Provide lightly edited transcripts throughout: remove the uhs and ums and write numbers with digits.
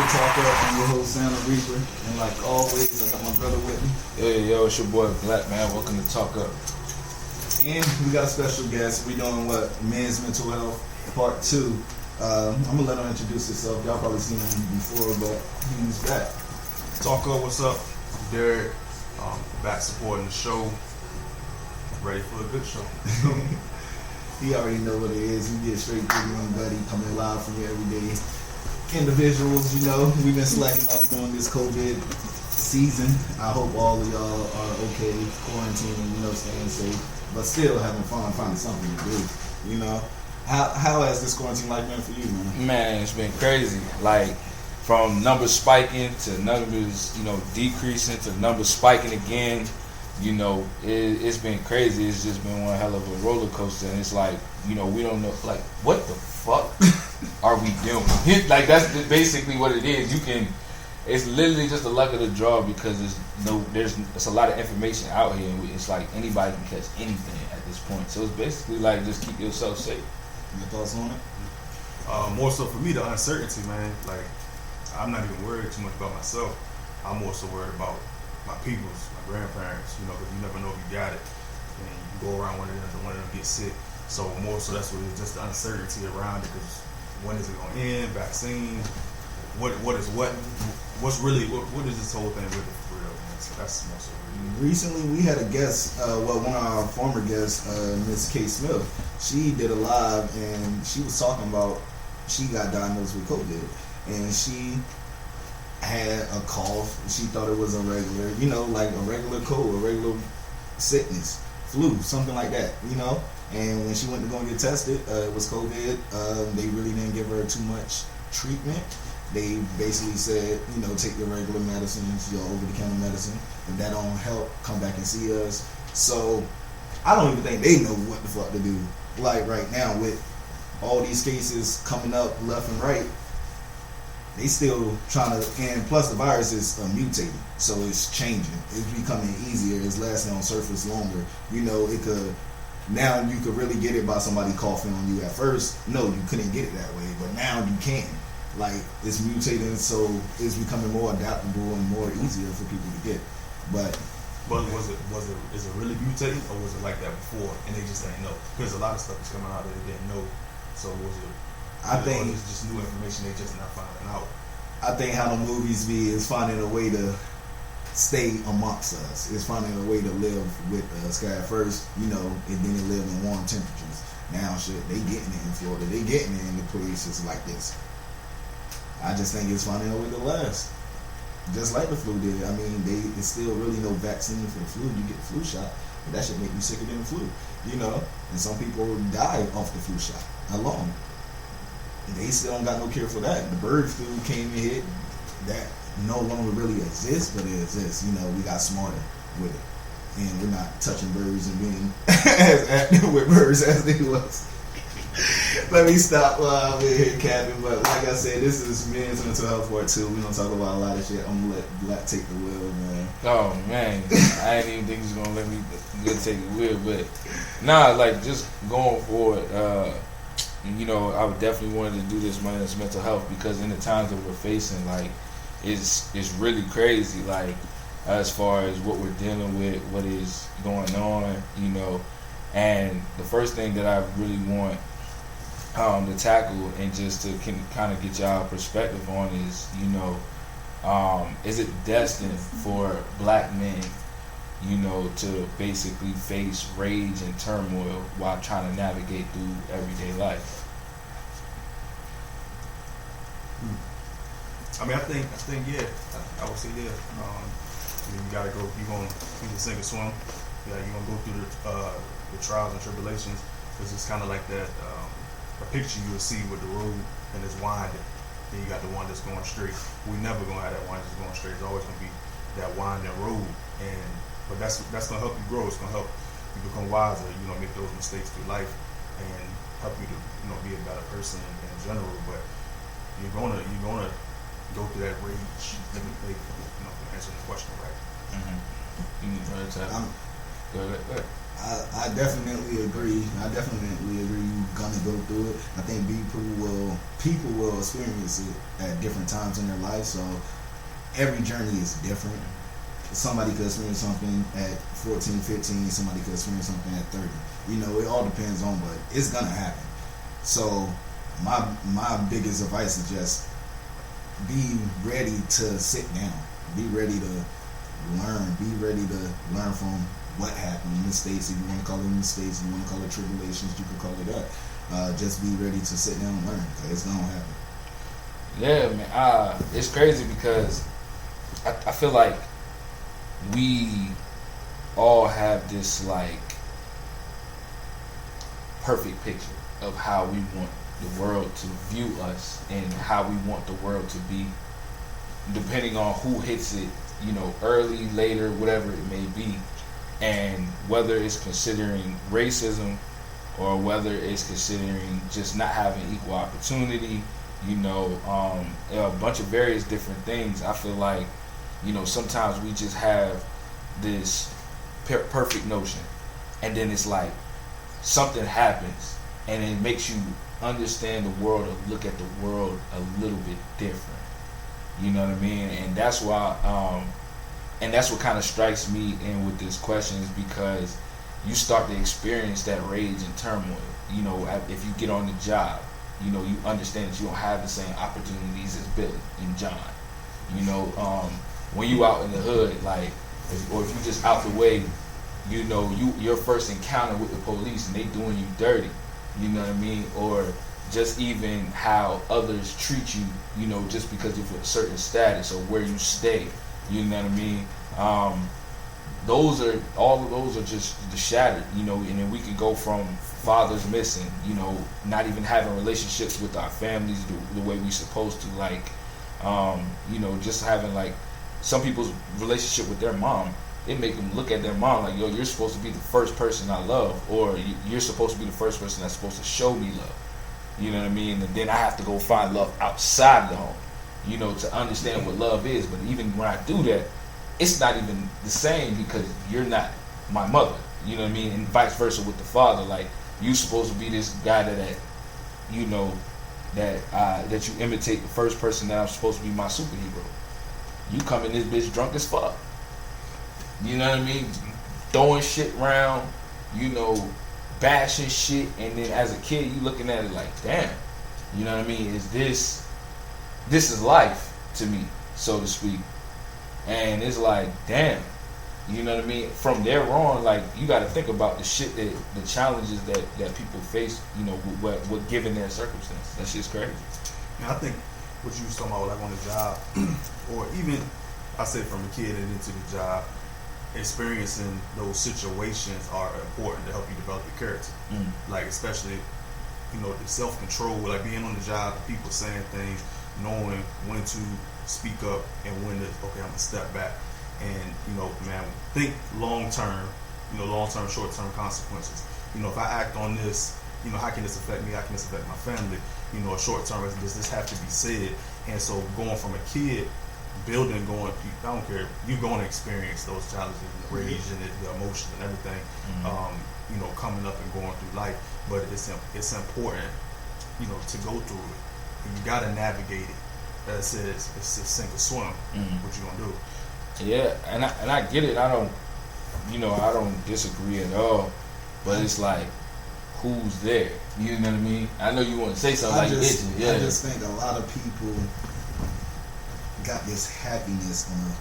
Talk Up. I'm your host, Santa Reaper. And like always, I got my brother with me. Yo, it's your boy Black, man. Welcome to Talk Up. And we got a special guest. We're doing Men's Mental Health Part 2. I'm going to let him introduce himself. Y'all probably seen him before, but he's back. Talk Up, what's up? Derrick, back supporting the show. Ready for a good show. He already know what it is. We get straight to you, buddy, coming live from you every day. Individuals, you know, we've been slacking off during this COVID season. I hope all of y'all are okay, quarantining, you know, staying safe, but still having fun, finding something to do, you know. How has this quarantine life been for you, man? Man, it's been crazy. Like, from numbers spiking to numbers, you know, decreasing to numbers spiking again. You know, it's been crazy. It's just been one hell of a roller coaster. And it's like, you know, we don't know, like, what the fuck are we doing? Like, that's basically what it is. It's literally just the luck of the draw because there's a lot of information out here. And it's like anybody can catch anything at this point. So it's basically like just keep yourself safe. Your thoughts on it? More so for me, the uncertainty, man. Like, I'm not even worried too much about myself. I'm more so worried about my peoples, my grandparents, you know, because you never know if you got it. And you go around one of them get sick. So more so that's what it's just the uncertainty around it, because when is it going to end, vaccine, what is this whole thing really for real, man? So that's more so really. Recently, we had a guest, one of our former guests, Miss K. Smith. She did a live, and she was talking about she got diagnosed with COVID, and she had a cough. She thought it was a regular, you know, like a regular cold, a regular sickness, flu, something like that, you know. And when she went to go and get tested, it was COVID. They really didn't give her too much treatment. They basically said, you know, take your regular medicines, your over-the-counter medicine. If that don't help, come back and see us. So I don't even think they know what the fuck to do. Like right now, with all these cases coming up left and right, they still trying to, and plus the virus is mutating, so it's changing. It's becoming easier. It's lasting on surface longer. You know, now you could really get it by somebody coughing on you at first. No, you couldn't get it that way, but now you can. Like, it's mutating, so it's becoming more adaptable and more easier for people to get. But is it really mutating, or was it like that before and they just didn't know? Because a lot of stuff is coming out that they didn't know. So was it? I think it's just new information they just not finding out. I think how the movies be is finding a way to stay amongst us. It's finding a way to live with us. At first, you know, and then they live in warm temperatures. Now, shit, they getting it in Florida. They getting it in the places like this. I just think it's finding a way to last. Just like the flu did. I mean, it's still really no vaccine for the flu. You get the flu shot, but that shit make you sicker than the flu. You know, and some people die off the flu shot alone. They still don't got no cure for that. The bird flu came and hit. That no longer really exists, but it exists. You know, we got smarter with it. And we're not touching birds and being as active with birds as they was. Let me stop while I'm in here, Captain. But like I said, this is Men's Mental Health Part 2. We're going to talk about a lot of shit. I'm going to let Black take the wheel, man. Oh, man. I didn't even think he was going to let me take the wheel. But, nah, like, just going forward, you know, I would definitely wanted to do this Men's Mental Health because in the times that we're facing, like, it's really crazy, like, as far as what we're dealing with, what is going on, you know. And the first thing that I really want to tackle and just to kind of get y'all perspective on is, you know, is it destined for Black men, you know, to basically face rage and turmoil while trying to navigate through everyday life? I mean, I think, yeah, I would say, yeah. I mean, you gotta go. You gonna either sink or swim. Yeah, you gonna go through the trials and tribulations, because it's kind of like that. A picture you will see with the road and it's winding. Then you got the one that's going straight. We never gonna have that one that's going straight. It's always gonna be that winding road. But that's gonna help you grow. It's gonna help you become wiser. You know, make those mistakes through life and help you to, you know, be a better person in general. But you're gonna go through that rage. Let me, you know, answer the question right. Mm-hmm. Go ahead. I definitely agree. You gonna go through it. I think people will experience it at different times in their life. So every journey is different. Somebody could experience something at 14, 15. Somebody could experience something at 30. You know, it all depends on, but it's gonna happen. So my biggest advice is just be ready to sit down. Be ready to learn. Be ready to learn from what happened, mistakes. If you want to call it mistakes, if you want to call it tribulations, you can call it that. Just be ready to sit down and learn. Cause it's gonna happen. Yeah, man. It's crazy because I feel like we all have this like perfect picture of how we want the world to view us and how we want the world to be, depending on who hits it, you know, early, later, whatever it may be, and whether it's considering racism or whether it's considering just not having equal opportunity, you know, a bunch of various different things. I feel like, you know, sometimes we just have this perfect notion, and then it's like something happens and it makes you understand the world or look at the world a little bit different. You know what I mean? And that's why, and that's what kind of strikes me in with this question, is because you start to experience that rage and turmoil. You know, if you get on the job, you know, you understand that you don't have the same opportunities as Billy and John. You know, when you out in the hood, like, or if you just out the way, you know, your first encounter with the police and they doing you dirty. You know what I mean? Or just even how others treat you, you know, just because of a certain status or where you stay. You know what I mean? All of those are just the shattered, you know, and then we could go from fathers missing, you know, not even having relationships with our families the way we supposed to, like, you know, just having like some people's relationship with their mom, it make them look at their mom like, yo, you're supposed to be the first person I love, or you're supposed to be the first person that's supposed to show me love. You know what I mean? And then I have to go find love outside the home, you know, to understand what love is. But even when I do that, it's not even the same because you're not my mother. You know what I mean? And vice versa with the father. Like, you supposed to be this guy that you know, that you imitate the first person that I'm supposed to be my superhero. You come in this bitch drunk as fuck. You know what I mean? Throwing shit around, you know, bashing shit, and then as a kid you looking at it like, damn, you know what I mean? This is life to me, so to speak. And it's like, damn, you know what I mean? From there on, like, you got to think about the shit the challenges that people face, you know, with given their circumstance. That shit's crazy. And I think what you was talking about, like on the job, or even I said from a kid and into the job, experiencing those situations are important to help you develop your character. Like, especially, you know, the self-control, like being on the job, people saying things, knowing when to speak up and when to, okay, I'm gonna step back. And, you know, man, think long-term, you know, long-term, short-term consequences. You know, if I act on this, you know, how can this affect me? How can this affect my family? You know, short-term, does this have to be said? And so going from a kid, building, going, I don't care, you're going to experience those challenges and the rage and the emotions and everything, you know, coming up and going through life. But it's important, you know, to go through it. And you got to navigate it. That says it's just sink or swim. What you gonna do? Yeah, and I get it. I don't disagree at all. But it's like, who's there? You know what I mean? I know you want to say something I like just think a lot of people got this happiness on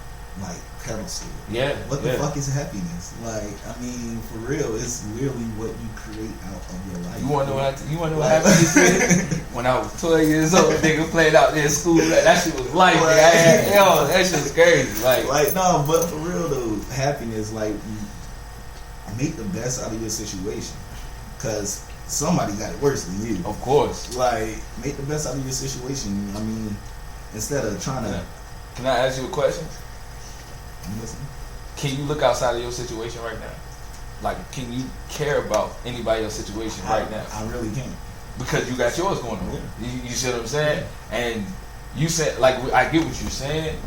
a pedestal. Yeah. What the fuck is happiness? Like, I mean, for real, it's really what you create out of your life. You wanna know what happiness is? When I was 12 years old, nigga played out there in school. That shit was life. Like, that shit was crazy. Like no, but for real though, happiness, like, make the best out of your situation, cause somebody got it worse than you. Of course. Like, make the best out of your situation. I mean, instead of trying to. Can I ask you a question? I'm listening. Can you look outside of your situation right now? Like, can you care about anybody else's situation right now? I really can't. Because you got yours going on. You see what I'm saying? And you said, like, I get what you're saying,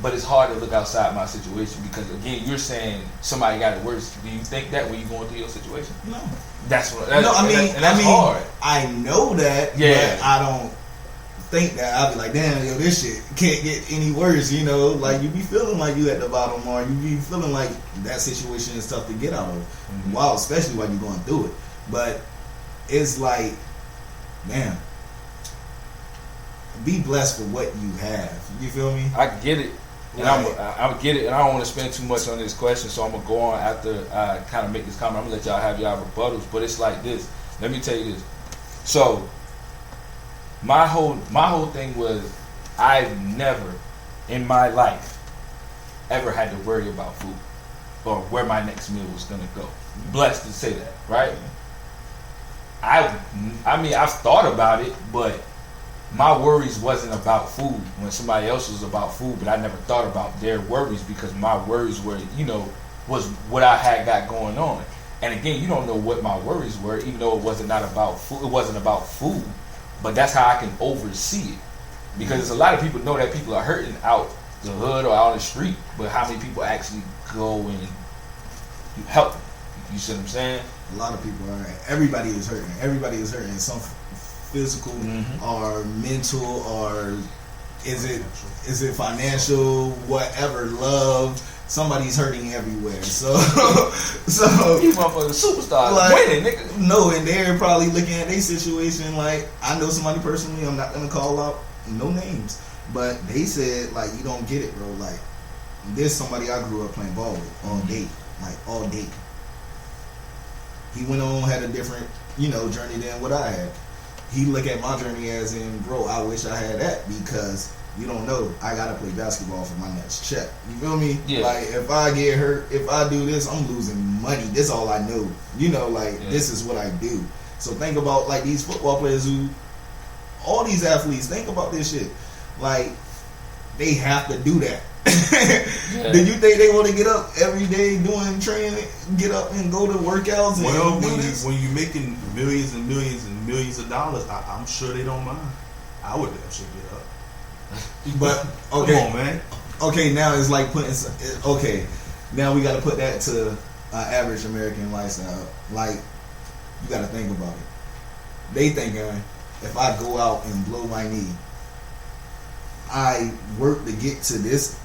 but it's hard to look outside my situation because, again, you're saying somebody got it worse. Do you think that when you're going through your situation? No. That's what. I mean, hard. I know that, but I don't think that. I'll be like, damn, yo, this shit can't get any worse, you know? Like, you be feeling like you at the bottom, or you be feeling like that situation is tough to get out of. Mm-hmm. Wow, especially while you're going through it. But it's like, damn, be blessed for what you have. You feel me? I get it. And I get it, and I don't want to spend too much on this question, so I'm gonna go on after I kind of make this comment. I'm gonna let y'all have y'all rebuttals, but it's like this. Let me tell you this. So my whole thing was, I've never in my life ever had to worry about food or where my next meal was gonna go. Blessed to say that, right? I mean, I've thought about it, but my worries wasn't about food when somebody else was about food, but I never thought about their worries because my worries were, you know, was what I had got going on. And again, you don't know what my worries were, even though it wasn't about food, but that's how I can oversee it. Because there's a lot of people know that people are hurting out the hood or out on the street, but how many people actually go and help them? You see what I'm saying? A lot of people are. Everybody is hurting. Everybody is hurting. Some physical or mental, or is it financial, whatever, love. Somebody's hurting everywhere. So you motherfucking superstars, like, winning, nigga. No, and they're probably looking at their situation like, I know somebody personally, I'm not gonna call out no names, but they said, like, you don't get it, bro. Like, there's somebody I grew up playing ball with all day, like all day. He went on, had a different, you know, journey than what I had. He look at my journey as in, bro, I wish I had that, because you don't know, I gotta play basketball for my next check. You feel me? Yeah. Like, if I get hurt, if I do this, I'm losing money. This all I know. You know, like, this is what I do. So think about, like, these football players who, all these athletes, think about this shit. Like, they have to do that. Do you think they want to get up every day doing training, get up and go to workouts and when you're making millions and millions and millions of dollars, I'm sure they don't mind. I would damn sure get up. But okay, come on, man. Okay, now it's like putting. Okay, now we got to put that to average American lifestyle. Like, you got to think about it. They thinking, if I go out and blow my knee, I work to get to this,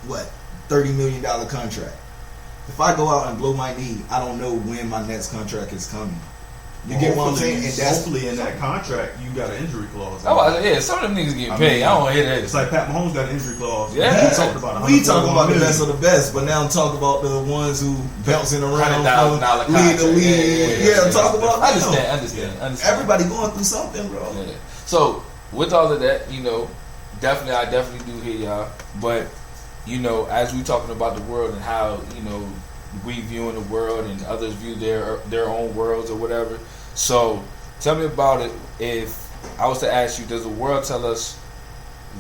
what, $30 million contract. If I go out and blow my knee, I don't know when my next contract is coming. You get what I'm saying? And that's, hopefully in that contract you got an injury clause. Some of them niggas getting paid. I don't hear that. It's like Pat Mahomes got an injury clause. Yeah, we talking about the best of the best, but now I'm talking about the ones who bouncing around from league to league. Yeah, talk about that. Understand. Everybody going through something, bro. Yeah. So with all of that, you know, I definitely do hear y'all. But you know, as we talking about the world and how, you know, we viewing the world and others view their own worlds or whatever. So tell me about it. If I was to ask you, does the world tell us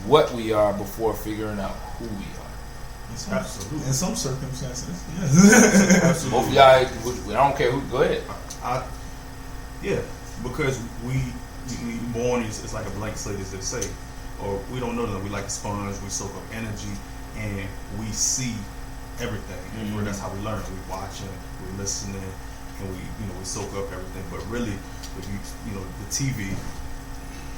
what we are before figuring out who we are? Absolutely. In some circumstances, yes. Absolutely. Both of y'all, I don't care who. Go ahead. Yeah, because we born is like a blank slate, as they say, or we don't know them. We like a sponge. We soak up energy, and we see everything. Or that's how we learn. We watching, we listening, and we soak up everything. But really, if you know the TV,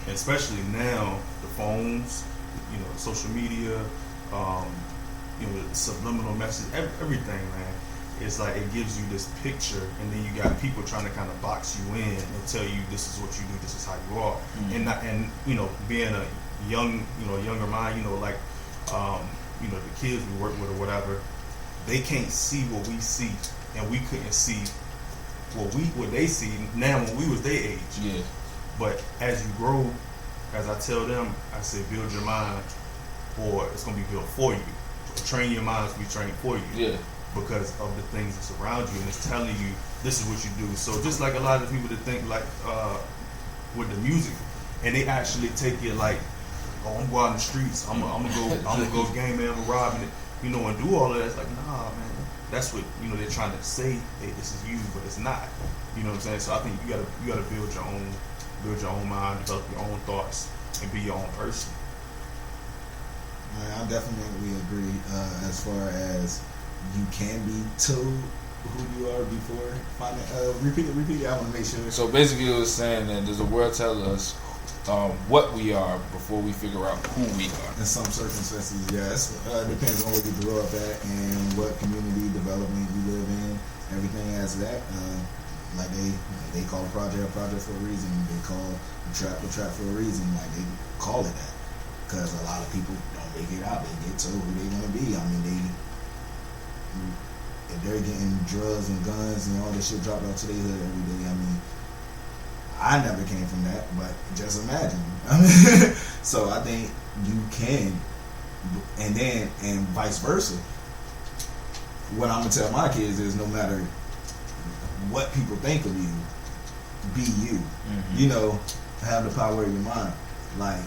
and especially now the phones, the social media, the subliminal message, everything, man. It's like it gives you this picture, and then you got people trying to kind of box you in and tell you this is what you do, this is how you are, and being a younger mind, like the kids we work with or whatever, they can't see what we see, and we couldn't see what they see now when we was their age. Yeah. But as you grow, as I tell them, I say build your mind, or it's gonna be built for you. Train your mind to be trained for you. Yeah. Because of the things that's around you, and it's telling you this is what you do. So just like a lot of people that think like with the music, and they actually take it like, oh, I'm going out in the streets, I'm gonna go gang man with Rob, and do all of that. It's like, nah, man, that's what they're trying to say. Hey, this is you, but it's not. You know what I'm saying? So I think you gotta build your own mind, develop your own thoughts, and be your own person. I definitely agree. As far as you can be told who you are before finding. Repeat it. I want to make sure. So basically, it was saying that does the world tell us what we are before we figure out who we are? In some circumstances, yes. Depends on where you grew up at and what community development you live in. Everything as that. Like they call a project for a reason. They call a trap for a reason. Like they call it that because a lot of people don't make it out. They get told who they want to be. I mean, if they're getting drugs and guns and all this shit dropped out to their hood every day, I mean, I never came from that, but just imagine. I mean, so I think you can, and vice versa. What I'm gonna tell my kids is, no matter what people think of you, be you. Mm-hmm. You know, have the power of your mind. Like,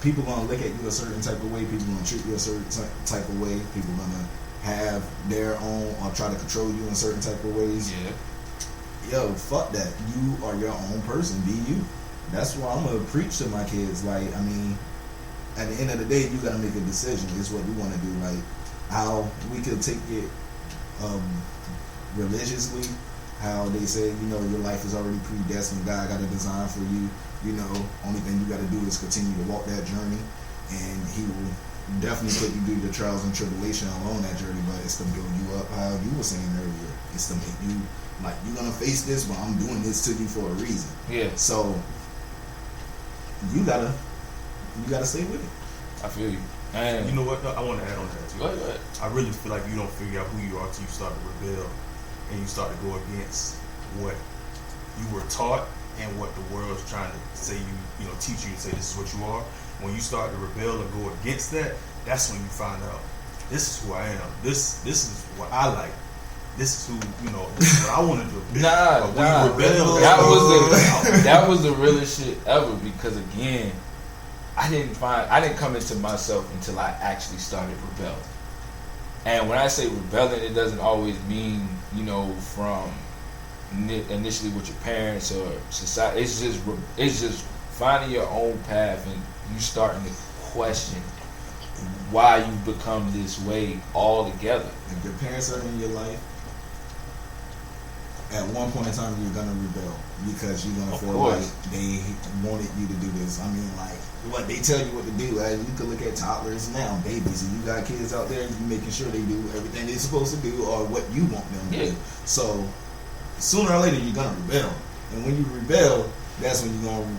people gonna look at you a certain type of way. People gonna treat you a certain type of way. People gonna have their own or try to control you in certain type of ways. Yeah. Yo, fuck that. You are your own person. Be you. That's why I'm gonna preach to my kids. Like, I mean, at the end of the day, you gotta make a decision. It's what you want to do. Like, how we could take it religiously. How they say, you know, your life is already predestined. God got a design for you. You know, only thing you got to do is continue to walk that journey, and He will definitely put you through the trials and tribulation along that journey. But it's to build you up, how you were saying earlier. It's to make you, like, you're gonna face this, but I'm doing this to you for a reason. Yeah. So you gotta stay with it. I feel you. And you know what? I want to add on to that too. Go ahead. I really feel like you don't figure out who you are till you start to rebel, and you start to go against what you were taught and what the world's trying to say you know, teach you to say this is what you are. When you start to rebel and go against that, that's when you find out this is who I am. This is what I like. This is who, you know, this is what I want to do. Nah. Rebel, that was the realest shit ever, because again, I didn't come into myself until I actually started rebelling. And when I say rebelling, it doesn't always mean, you know, from initially with your parents or society. It's just finding your own path and you starting to question why you become this way altogether. If your parents are in your life, at one point in time you're gonna rebel because you're gonna feel like they wanted you to do this. I mean, like, what they tell you what to do. You can look at toddlers now, babies, and you got kids out there, you making sure they do everything they're supposed to do or what you want them to do. So sooner or later you're gonna rebel, and when you rebel, that's when you're gonna,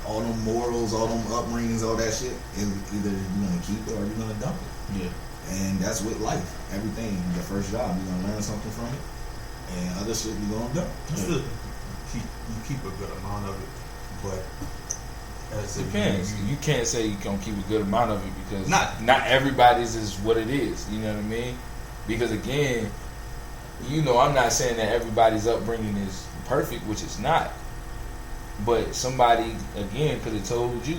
all them morals, all them upbringings, all that shit, and either you're gonna keep it or you're gonna dump it. Yeah. And that's with life. Everything. Your first job, you're gonna learn something from it, and other shit you're gonna dump. You keep a good amount of it, but as it depends. You can't say you're gonna keep a good amount of it because not everybody's is what it is. You know what I mean? Because again, you know, I'm not saying that everybody's upbringing is perfect, which it's not. But somebody, again, could have told you,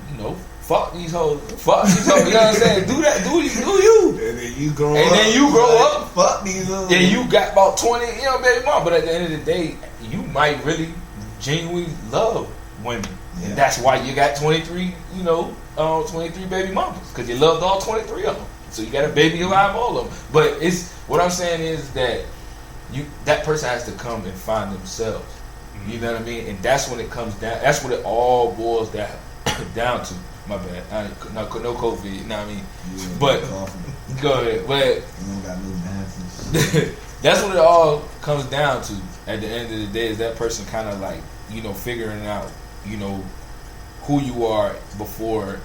you know, fuck these hoes, you know what I'm saying? Do that, do you. And then you grow up. Fuck these hoes. And you got about 20, you know, baby mom. But at the end of the day, you might really genuinely love women. Yeah. And that's why you got 23, you know, 23 baby mamas. Because you loved all 23 of them. So you got a baby alive, all of them. But it's, what I'm saying is that that person has to come and find themselves. You know what I mean? And that's when it comes down. That's what it all boils down to. My bad. No COVID. You know what I mean? But go ahead. But you don't got no masses. That's what it all comes down to. At the end of the day, is that person kind of like, you know, figuring out, you know, who you are before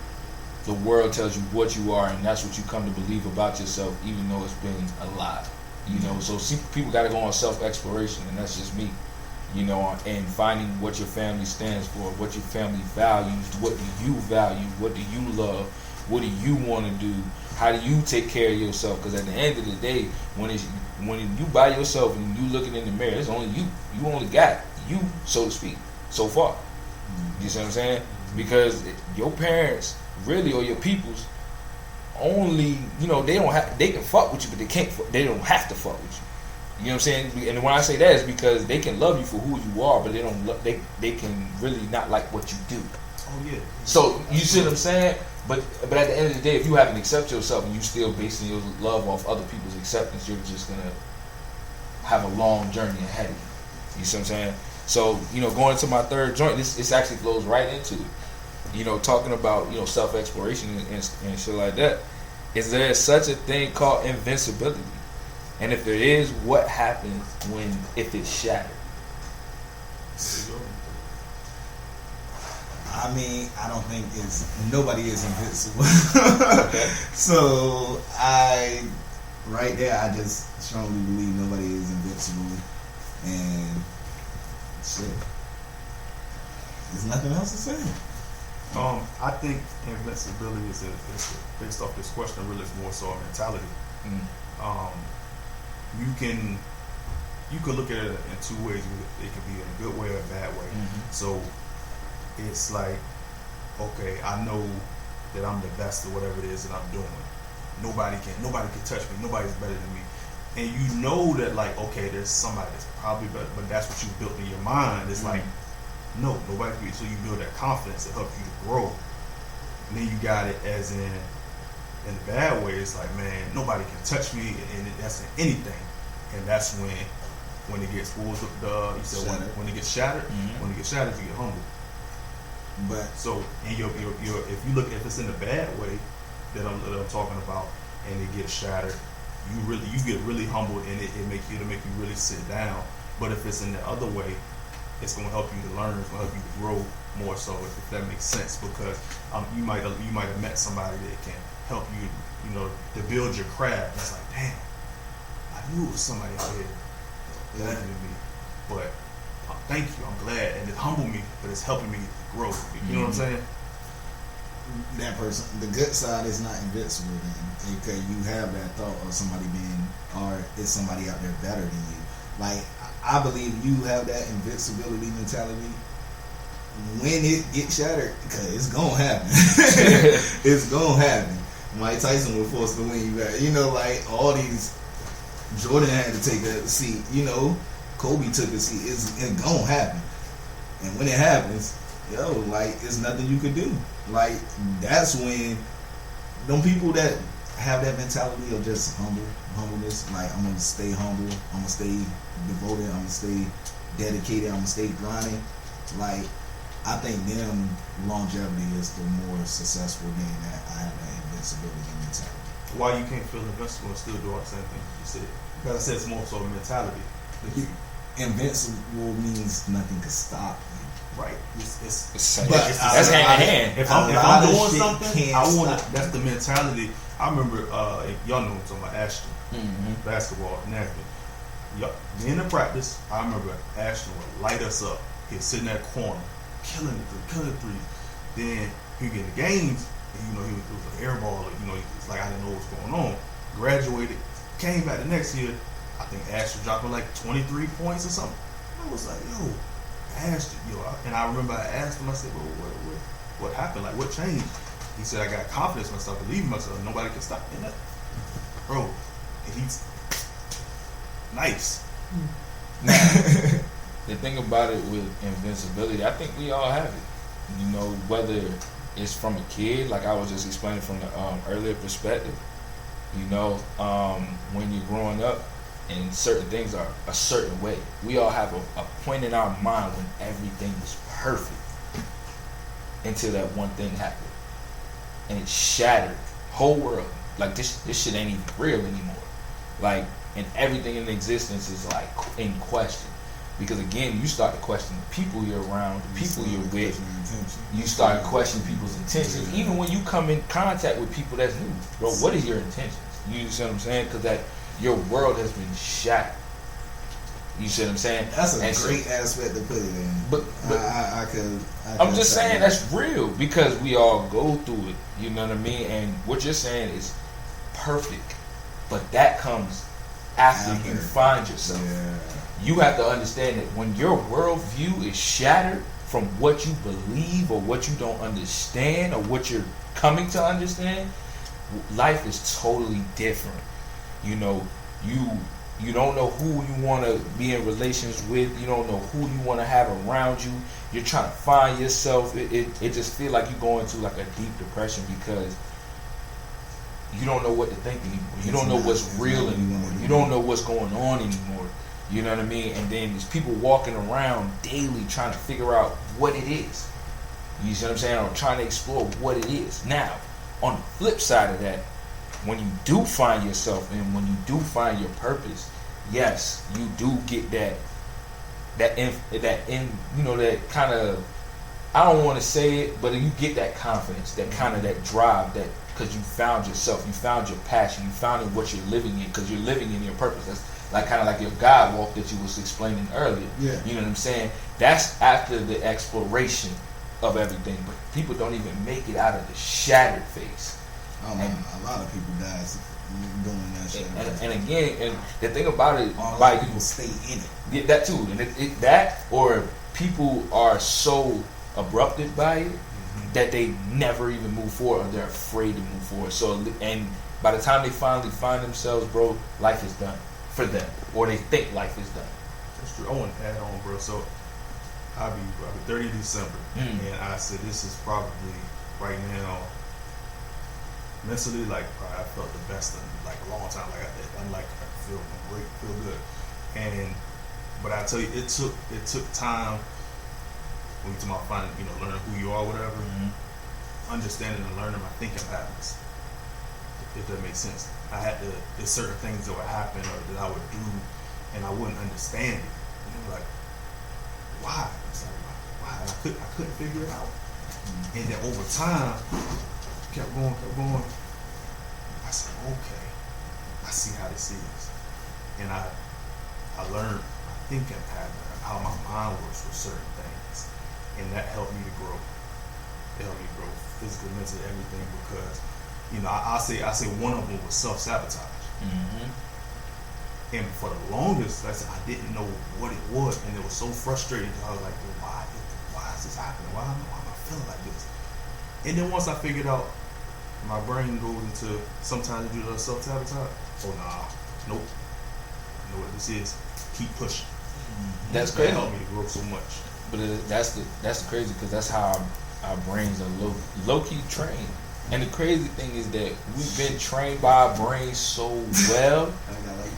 the world tells you what you are, and that's what you come to believe about yourself, even though it's been a lie. You know, so people got to go on self-exploration, and that's just me. You know, and finding what your family stands for, what your family values, what do you value, what do you love, what do you want to do, how do you take care of yourself? Because at the end of the day, when you by yourself and you looking in the mirror, it's only you. You only got you, so to speak, so far. You see what I'm saying? Because your parents, really, or your peoples, only, you know, they can fuck with you, but they don't have to fuck with you. You know what I'm saying? And when I say that, is because they can love you for who you are, but they can really not like what you do. Oh yeah. So you see what I'm saying? But at the end of the day, if you haven't accepted yourself and you still basing your love off other people's acceptance, you're just gonna have a long journey ahead of you. You see what I'm saying? So, going to my third joint, this actually flows right into it. Talking about, self-exploration and shit like that. Is there such a thing called invincibility? And if there is, what happens if it's shattered? I mean, I don't think nobody is invincible. Okay. So right there, I just strongly believe nobody is invincible, and shit, there's nothing else to say. I think invincibility is based off this question. Really, it's more so a mentality. You can look at it in two ways. It can be in a good way or a bad way. So it's like, okay, I know that I'm the best at whatever it is that I'm doing. Nobody can touch me. Nobody's better than me. And you know that, like, okay, there's somebody that's probably better, but that's what you built in your mind. It's like, no, nobody can. So you build that confidence to help you to grow. And then you got it as in the bad way. It's like, man, nobody can touch me, and that's in anything. And that's when it gets, what was you said when it gets shattered. When it gets shattered, you get humble. But so, and your if it's in the bad way that I'm talking about, and it gets shattered, you get really humbled, and it'll make you really sit down. But if it's in the other way, it's gonna help you to learn. It's gonna help you to grow more. So if that makes sense, because you might have met somebody that can help you, to build your craft. It's like, damn, I knew it was somebody out here better than me, but thank you, I'm glad, and it humbled me, but it's helping me grow. You know what I'm saying? That person, the good side is not invincible then. Okay, you have that thought of somebody or is somebody out there better than you. Like, I believe you have that invincibility mentality when it gets shattered, because it's gonna happen. It's gonna happen. Mike Tyson was forced to win you back. Like all these, Jordan had to take a seat. Kobe took a seat. It's gonna happen. And when it happens, it's nothing you can do. Like, that's when them people that have that mentality of just humbleness, like, I'm gonna stay humble, I'm gonna stay devoted, I'm gonna stay dedicated, I'm gonna stay grinding. Like, I think them longevity is the more successful than that I have that invincibility mentality. Why you can't feel invincible and still do all the same things you said? Because I said it's more so a mentality. Invincible means nothing can stop you. Right. That's hand in hand. If I'm doing something, I want to. That's the mentality. I remember, y'all know I'm talking about Ashton, basketball and acting. Me in the practice, I remember Ashton would light us up. He'd sit in that corner, killing threes. Then he'd get in the games, and he was an airballer. It's like I didn't know what was going on. Graduated, came back the next year. I think Ashton dropped like 23 points or something. I was like, yo. Asked and I remember I asked him. I said, "Well, what happened? Like, what changed?" He said, "I got confidence in myself, believe in myself. Nobody can stop me." Bro, and he's nice. Now, the thing about it with invincibility, I think we all have it. Whether it's from a kid, like I was just explaining from the earlier perspective. When you're growing up, and certain things are a certain way. We all have a point in our mind when everything was perfect until that one thing happened. And it shattered whole world. Like, this shit ain't even real anymore. Like, and everything in existence is like in question. Because again, you start to question the people you're around, the people you're with. You start questioning people's intentions. Even when you come in contact with people that's new. Bro, what is your intentions? You see what I'm saying? Because your world has been shattered. You see what I'm saying? That's a great aspect to put it in. But I'm just saying that's real, because we all go through it. You know what I mean? And what you're saying is perfect, but that comes after you find yourself. Yeah. You have to understand that when your worldview is shattered from what you believe or what you don't understand or what you're coming to understand, life is totally different. You don't know who you want to be in relations with. You don't know who you want to have around you. You're trying to find yourself. It just feels like you go into like a deep depression because you don't know what to think anymore. You don't know what's real anymore. You don't know what's going on anymore. You know what I mean? And then there's people walking around daily trying to figure out what it is. You see what I'm saying? Or trying to explore what it is. Now, on the flip side of that, when you do find yourself and when you do find your purpose, yes, you do get that kind of, I don't want to say it, but you get that confidence, that kind of that drive, that because you found yourself, you found your passion, you found what you're living in, because you're living in your purpose. That's like kind of like your God walk that you was explaining earlier. Yeah. You know what I'm saying? That's after the exploration of everything, but people don't even make it out of the shattered phase. And a lot of people die doing that shit. And again, and the thing about it, a lot like of people stay in it. Yeah, that too, and that or people are so abrupted by it that they never even move forward, or they're afraid to move forward. So, and by the time they finally find themselves, bro, life is done for them, or they think life is done. That's true. I want to add on, bro. So I'll be 30 December, and I said this is probably right now mentally, like I felt the best in like a long time. I'm like I feel great, feel good, but I tell you, it took time. When you talk about finding, learning who you are, whatever, understanding and learning my thinking patterns, if that makes sense. There's certain things that would happen or that I would do, and I wouldn't understand it. Like, why? It's like, why? And I couldn't figure it out. And then over time, kept going. I said, okay, I see how this is. And I learned my thinking pattern, how my mind works with certain things. And that helped me to grow. It helped me grow physically, mentally, everything, because, I say one of them was self-sabotage. And for the longest, I didn't know what it was, and it was so frustrating. I was like, well, why is this happening? Why am I feeling like this? And then once I figured out, my brain goes into sometimes you do self-sabotage. Oh, nope. You know what this is? Keep pushing. That's crazy. That helped me to grow so much. But that's the crazy, because that's how our brains are low-key trained. And the crazy thing is that we've been trained by our brains so well. I got like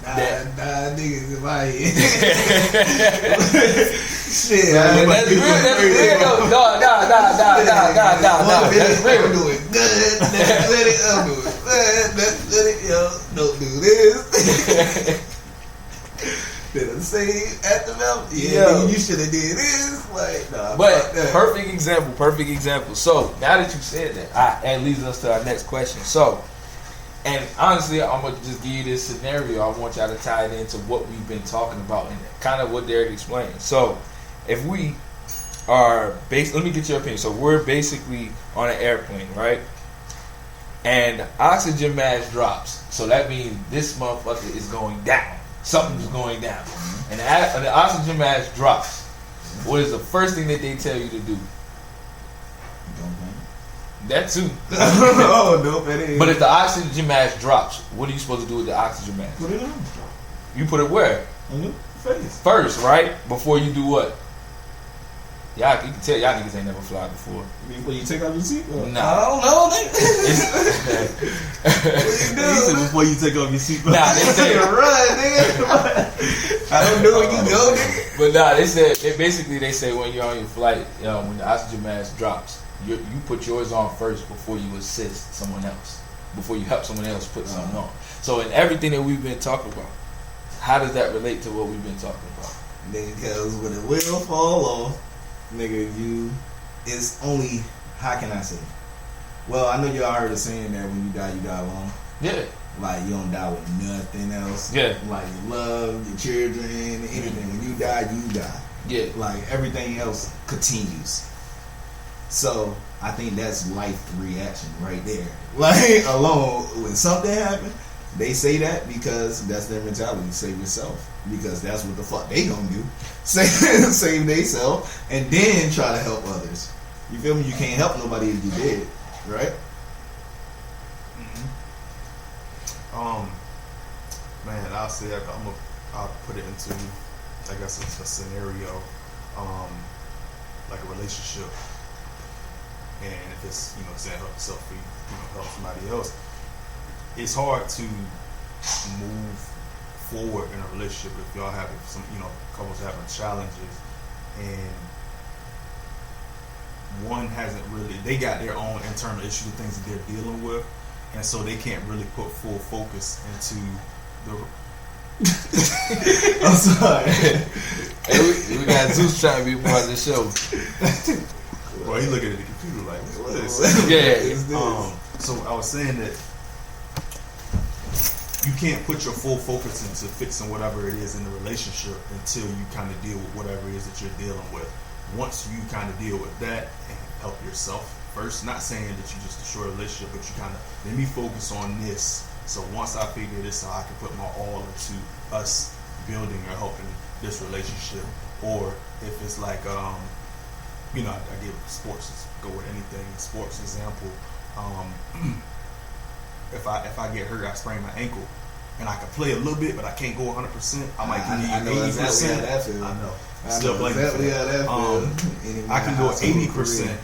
nine niggas in my head. Shit, that's real though. No. That's real. I'm doing good. Let's let it. I'm doing good. Let's let it. Don't do this. Did I say at the mouth? Yeah, you should have did this. Like, nah. But perfect example. So now that you said that, it leads us to our next question. So, and honestly, I'm gonna just give you this scenario. I want y'all to tie it into what we've been talking about and kind of what Derrick explained. So, if we are let me get your opinion. So we're basically on an airplane, right? And oxygen mask drops. So that means this motherfucker is going down. Something's going down. And the oxygen mask drops. What is the first thing that they tell you to do? That too. Oh, no, that ain't. But if the oxygen mask drops, what are you supposed to do with the oxygen mask? Put it on. You put it where? On your face. First, right? Before you do what? Y'all, you can tell y'all niggas ain't never fly before. Before you take off your seatbelt? Nah. I don't know, nigga. He said before you take off your seatbelt. Nah, they say run, nigga. I don't know where you go, nigga. But nah, they say when you're on your flight, when the oxygen mask drops, you put yours on first before you assist someone else, before you help someone else put something on. So in everything that we've been talking about, how does that relate to what we've been talking about? Nigga, because when it will fall off, nigga, it's only, how can I say? Well, I know y'all heard the saying that when you die alone. Yeah. Like, you don't die with nothing else. Yeah. Like, your love, your children, anything. When you die, you die. Yeah. Like, everything else continues. So, I think that's life reaction right there. Like, alone, when something happens, they say that because that's their mentality. Save yourself. Because that's what the fuck they gonna do. Save themselves and then try to help others. You feel me? You can't help nobody if you dead, right? Man, I'll say I'll put it into, I guess it's a scenario, like a relationship, and if it's saying help yourself, help somebody else. It's hard to move forward in a relationship if y'all having some, couples having challenges and one hasn't really, they got their own internal issues and things that they're dealing with, and so they can't really put full focus into the. I'm sorry. Hey, we got Zeus trying to be part of the show. Well, he looking at the computer like, what is this? Yeah. So I was saying that you can't put your full focus into fixing whatever it is in the relationship until you kind of deal with whatever it is that you're dealing with. Once you kind of deal with that and help yourself first, not saying that you just destroy a relationship, but you kind of, let me focus on this. So once I figure this out, I can put my all into us building or helping this relationship. Or if it's like, I give sports, let's go with anything. Sports example, if I get hurt, I sprain my ankle, and I can play a little bit, but I can't go 100%. I might give you 80%. Exactly how that feels. I know. Still exactly how that feels. I can go 80%.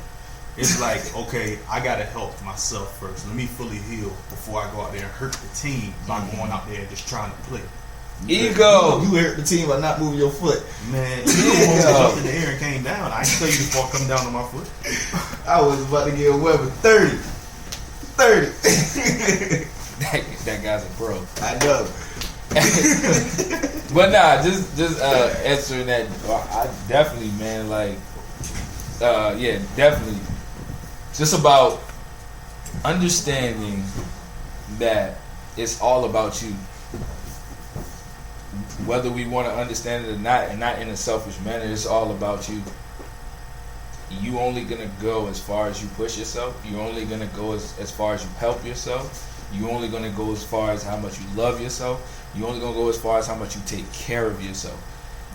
It's like, okay, I gotta help myself first. Let me fully heal before I go out there and hurt the team by going out there and just trying to play. Ego. You hurt the team by not moving your foot. Man, you jumped in the air and came down. I didn't tell you the ball come down on my foot. I was about to give Weber 30. 30. That guy's a pro. I know. But nah, just answering that, I definitely, man, like, definitely, just about understanding that it's all about you. Whether we want to understand it or not, and not in a selfish manner, it's all about you. You only gonna go as far as you push yourself. You're only gonna go as far as you help yourself. You're only gonna go as far as how much you love yourself. You're only gonna go as far as how much you take care of yourself.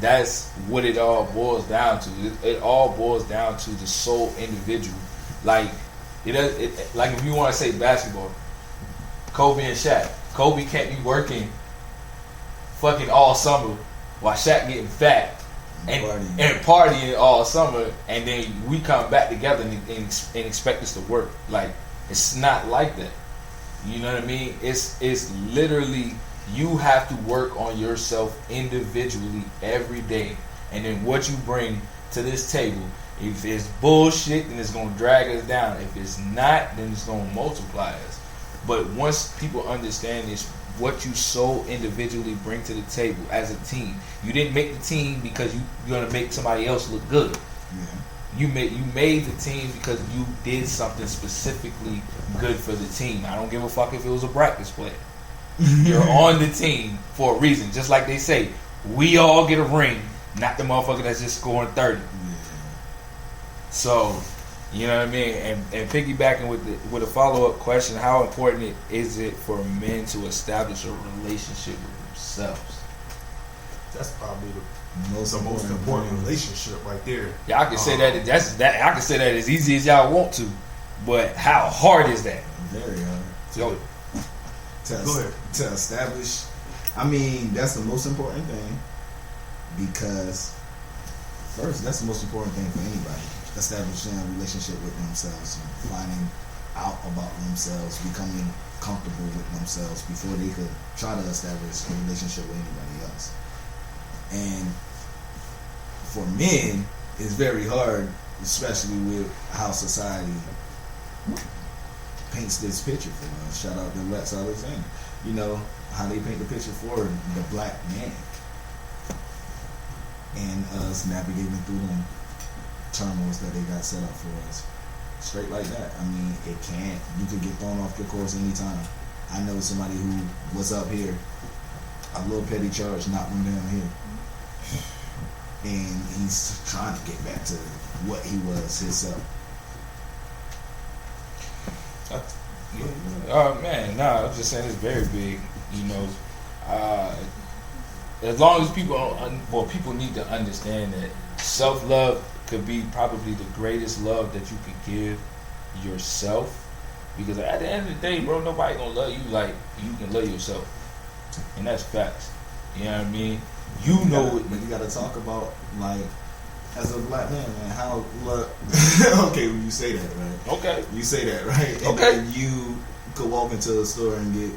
That's what it all boils down to. It all boils down to the sole individual. Like like if you want to say basketball, Kobe and Shaq. Kobe can't be working fucking all summer while Shaq getting fat and partying all summer, and then we come back together and expect us to work. Like, it's not like that. You know what I mean? It's literally, you have to work on yourself individually every day, and then what you bring to this table, if it's bullshit, then it's going to drag us down. If it's not, then it's going to multiply us. But once people understand this, what you so individually bring to the table as a team. You didn't make the team because you're gonna make somebody else look good. Yeah. You made the team because you did something specifically good for the team. I don't give a fuck if it was a practice player. You're on the team for a reason. Just like they say, we all get a ring, not the motherfucker that's just scoring 30. Yeah. So, you know what I mean? And piggybacking with a follow-up question, how important is it for men to establish a relationship with themselves? That's probably the most important relationship right there. Yeah, I can say that. I can say that as easy as y'all want to, but how hard is that? Very hard. So, to establish, I mean, that's the most important thing, because first, that's the most important thing for anybody. Establishing a relationship with themselves and finding out about themselves, becoming comfortable with themselves before they could try to establish a relationship with anybody else. And for men, it's very hard, especially with how society paints this picture for us. Shout out to Rex Alexander. You know, how they paint the picture for the black man. And us navigating through them turmoils that they got set up for us. Straight like that. I mean, you could get thrown off your course anytime. I know somebody who was up here, a little petty charge knocked him down here. And he's trying to get back to what he was himself. I was just saying it's very big, you know. As long as people need to understand that self-love could be probably the greatest love that you could give yourself, because at the end of the day, bro, nobody gonna love you like you can love yourself, and that's facts. You know what I mean? But you gotta talk about, like, as a black man, how love. Okay, when you say that, right? Okay, you say that, right? And okay, you could walk into a store and get,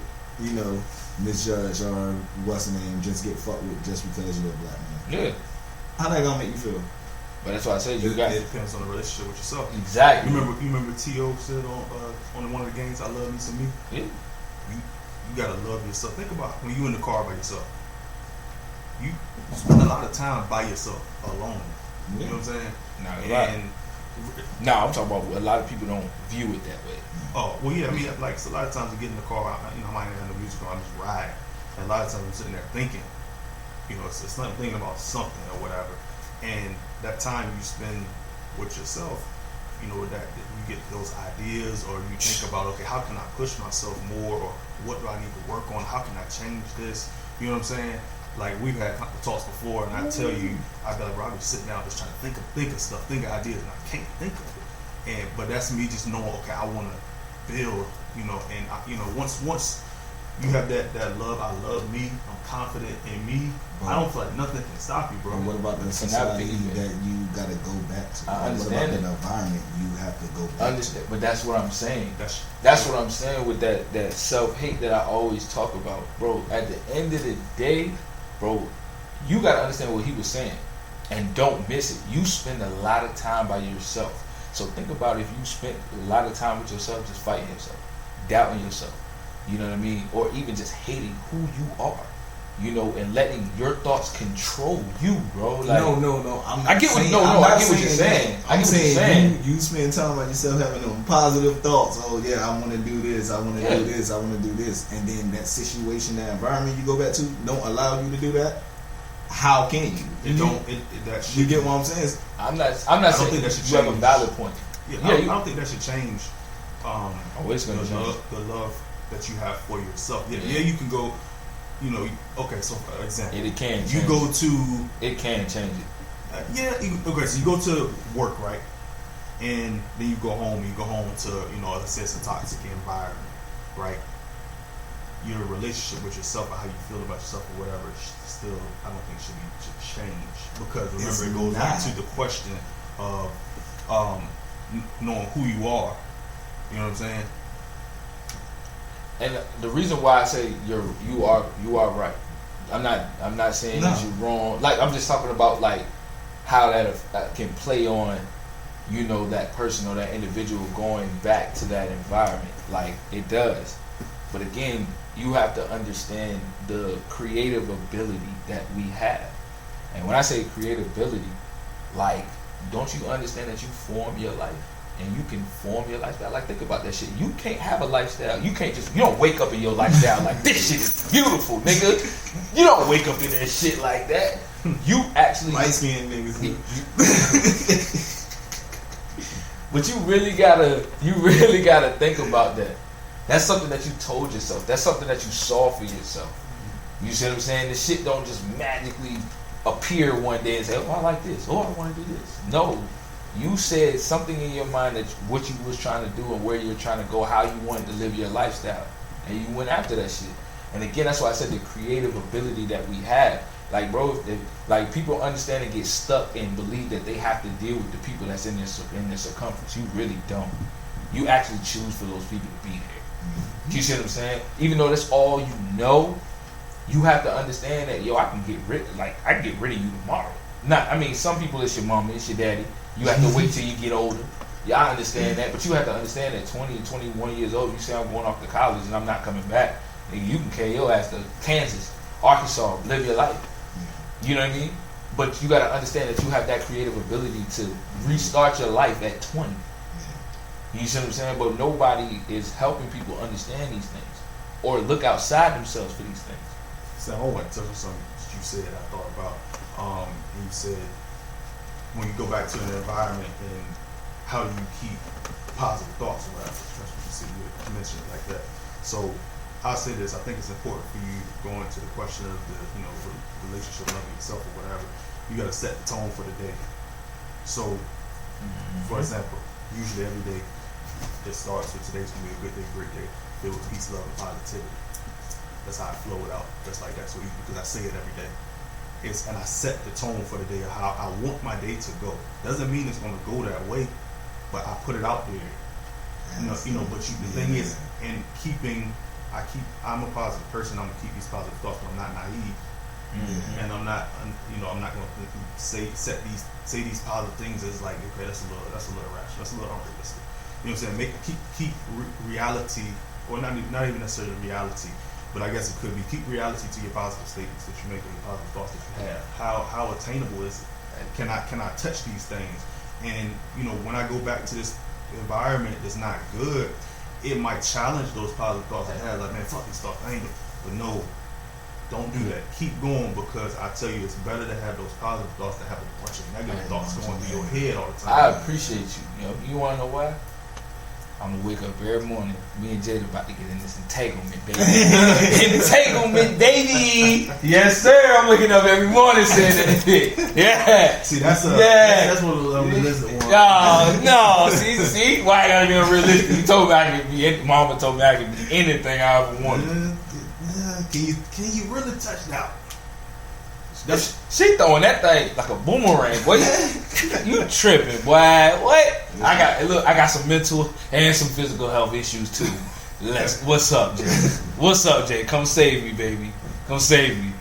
misjudge or what's the name just get fucked with just because you're a black man. Yeah. How that gonna make you feel? But that's why I said you It got depends on the relationship with yourself. exactly. You remember T.O. said on one of the games, "I love me some me." Yeah. You gotta love yourself. Think about when you in the car by yourself. You spend a lot of time by yourself alone. You know what I'm saying? No, I'm talking about a lot of people don't view it that way. Oh, well, yeah. I mean, like a lot of times you get in the car. I might have no music on. I just ride. And a lot of times I'm sitting there thinking. It's not thinking about something or whatever. And that time you spend with yourself, that you get those ideas, or you think about, okay, how can I push myself more, or what do I need to work on? How can I change this? You know what I'm saying? Like, we've had talks before, and I tell you, I'd be like, bro, I be sitting down just trying to think of stuff, think of ideas, and I can't think of it. But that's me just knowing, okay, I want to build, and once you have that love, I love me, I'm confident in me. I don't feel like nothing can stop you, bro. And what about the society that you gotta go back to? I understand what about the environment you have to go back understand, to? but that's what I'm saying. That's what I'm saying with that self-hate that I always talk about, bro. At the end of the day, bro, you gotta understand what he was saying, and don't miss it. You spend a lot of time by yourself. So think about if you spent a lot of time with yourself, just fighting yourself, doubting yourself. You know what I mean? Or even just hating who you are. And letting your thoughts control you, bro. Like, no. I'm not I get what saying, I get what you're saying. I'm saying you spend time by yourself having them positive thoughts. Oh yeah, I want to do this. I want to do this. I want to do this. And then that situation, that environment you go back to, don't allow you to do that. How can you? You get what I'm saying? I'm not saying that you have a valid point. I don't think that should change. It's gonna change the love that you have for yourself. Yeah, you can go. Okay. So for example, it can. You go to. It can change it. Okay. So you go to work, right, and then you go home. You go home to let's say it's a toxic environment, right? Your relationship with yourself, or how you feel about yourself, or whatever, still I don't think should change, because remember it goes back to the question of knowing who you are. You know what I'm saying? And the reason why I say you are right. I'm not saying that you're wrong. Like, I'm just talking about like how that can play on that person or that individual going back to that environment. Like, it does. But again, you have to understand the creative ability that we have. And when I say creative ability, like, don't you understand that you form your life? And you can form your lifestyle. Like, think about that shit. You can't have a lifestyle. You don't wake up in your lifestyle like, this shit is beautiful, nigga. You don't wake up in that shit like that. You actually light skinned niggas. But you really gotta think about that. That's something that you told yourself. That's something that you saw for yourself. You see what I'm saying? This shit don't just magically appear one day and say, oh, I like this. Oh, I want to do this. No. You said something in your mind that what you was trying to do and where you were trying to go, how you wanted to live your lifestyle, and you went after that shit. And again, that's why I said the creative ability that we have. Like, bro, like, people understand and get stuck and believe that they have to deal with the people that's in their circumference. You really don't. You actually choose for those people to be there. You see what I'm saying? Even though that's all you know, you have to understand that, I can get rid of you tomorrow. Some people, it's your mama, it's your daddy. You have to wait till you get older. Yeah, I understand that, but you have to understand that 20 and 21 years old, you say I'm going off to college and I'm not coming back. Nigga, you can carry your ass to Kansas, Arkansas, live your life. You know what I mean? But you got to understand that you have that creative ability to restart your life at 20. You see what I'm saying? But nobody is helping people understand these things or look outside themselves for these things. So I want to touch on something that you said I thought about. And you said when you go back to an environment and how do you keep positive thoughts or whatever. That's what you said. You mentioned it like that. So I'll say this. I think it's important for you going to the question of the relationship, loving yourself or whatever. You got to set the tone for the day. So, for example, usually every day it starts with today's gonna be a good day, great day, filled with peace, love, and positivity. That's how I flow it out, just like that. So because I say it every day. And I set the tone for the day of how I want my day to go. Doesn't mean it's going to go that way, but I put it out there. But the thing is, in keeping I'm a positive person. I'm gonna keep these positive thoughts, but I'm not naive, and I'm not gonna say these positive things as like, okay, that's a little irrational, that's a little unrealistic. You know what I'm saying? Keep reality, or not even necessarily reality, but I guess it could be keep reality to your positive statements that you make, or your positive thoughts that you have. How attainable is it? Can I touch these things? And when I go back to this environment that's not good, it might challenge those positive thoughts I have. Like, man, fuck these thoughts, I ain't. But no, don't do that. Keep going, because I tell you, it's better to have those positive thoughts than have a bunch of negative thoughts going through your head all the time. I appreciate you. You want to know why? I'm gonna wake up every morning. Me and Jada about to get in this entanglement, baby. Entanglement, baby. Yes, sir. I'm waking up every morning saying that. Yeah. See, that's what a realistic one. No. See, why I gotta be unrealistic? You told me I could be. Mama told me I could be anything I ever wanted. Can you really touch that? She throwing that thing like a boomerang, boy. You tripping, boy? What? I got some mental and some physical health issues too. What's up, Jay? What's up, Jay? Come save me, baby. Come save me.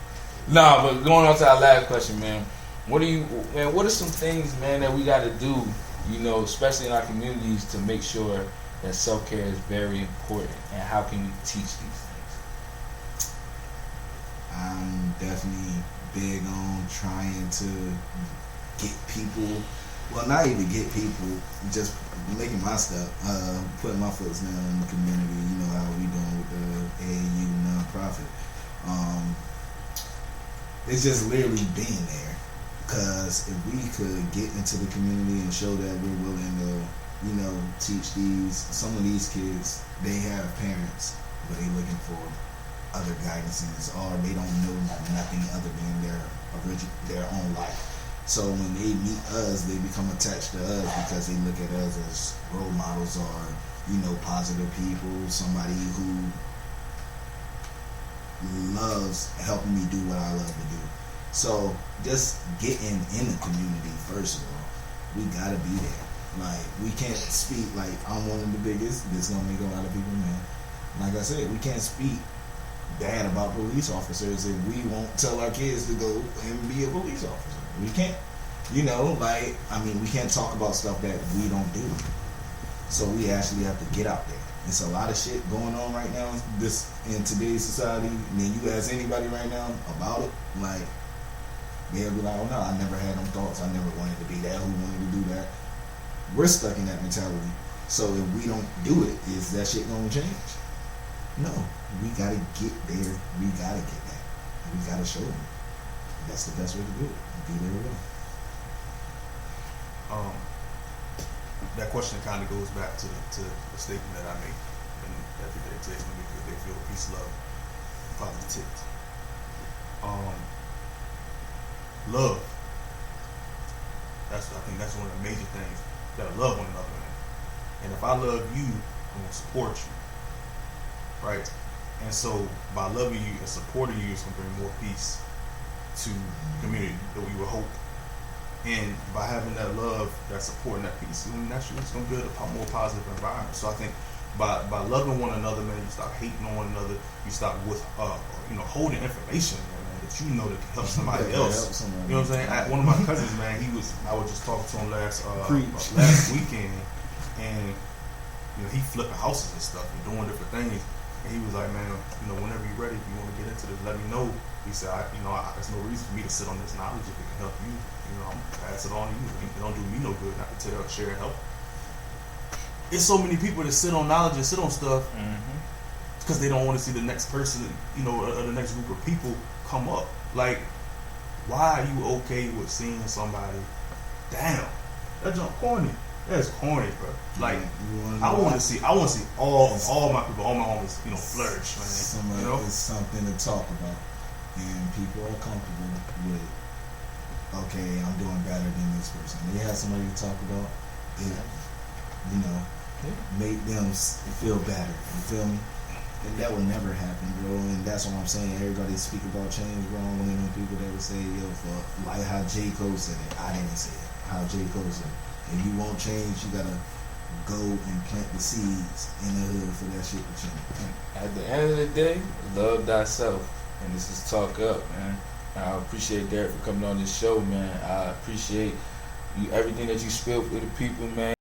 Nah, but going on to our last question, man. What are some things, man, that we got to do? Especially in our communities, to make sure that self-care is very important, and how can we teach these things? I'm definitely big on trying to get people, well, not even get people, just making my stuff, putting my foot down in the community. How we doing with the AAU nonprofit. It's just literally being there, because if we could get into the community and show that we're willing to, teach some of these kids, they have parents, but they looking for other guidances, or they don't know nothing other than their own life. So when they meet us, they become attached to us because they look at us as role models, or positive people, somebody who loves helping me do what I love to do. So just getting in the community, first of all, we gotta be there. Like, we can't speak like I'm one of the biggest. This gonna make a lot of people mad. Like I said, we can't speak bad about police officers if we won't tell our kids to go and be a police officer. We can't, we can't talk about stuff that we don't do. So we actually have to get out there. It's a lot of shit going on right now in today's society. I mean, you ask anybody right now about it, like, they'll be like, oh no, I never had them thoughts. I never wanted to be that. Who wanted to do that? We're stuck in that mentality. So if we don't do it, is that shit gonna change? No. We gotta get there. We gotta get that. We gotta show them. That's the best way to do it. Be there with them. That question kind of goes back to the statement that I make in everyday takes when they feel peace, love, positivity. Love. I think that's one of the major things. You gotta love one another, man. And if I love you, I'm gonna support you, right? And so by loving you and supporting you, it's gonna bring more peace to the community that we would hope. And by having that love, that support, and that peace, naturally it's gonna build a more positive environment. So I think by loving one another, man, you stop hating on one another. You stop with holding information, man, that you know that can help somebody else. You know what I'm saying? One of my cousins, man, I was just talking to him last weekend, and he flipping houses and stuff and doing different things. And he was like, man, whenever you're ready, if you want to get into this, let me know. He said, there's no reason for me to sit on this knowledge if it can help you. I'm gonna pass it on to you. It don't do me no good not to tell, share, and help. It's so many people that sit on knowledge and sit on stuff because they don't want to see the next person, or the next group of people come up. Like, why are you okay with seeing somebody down? That junk corny. That's corny, bro. Like, I want to see all my people, all my homies, flourish, man. It's something to talk about, and people are comfortable with, okay, I'm doing better than this person. They have somebody to talk about, make them feel better. You feel me? And that will never happen, bro. And that's what I'm saying. Everybody speak about change, bro. One of them people that would say, like how J. Cole said it. I didn't say it. How J. Cole said it. If you won't change, you gotta go and plant the seeds in the hood for that shit to change. At the end of the day, love thyself. And this is Talk Up, man. I appreciate Derrick for coming on this show, man. I appreciate you everything that you spilled for the people, man.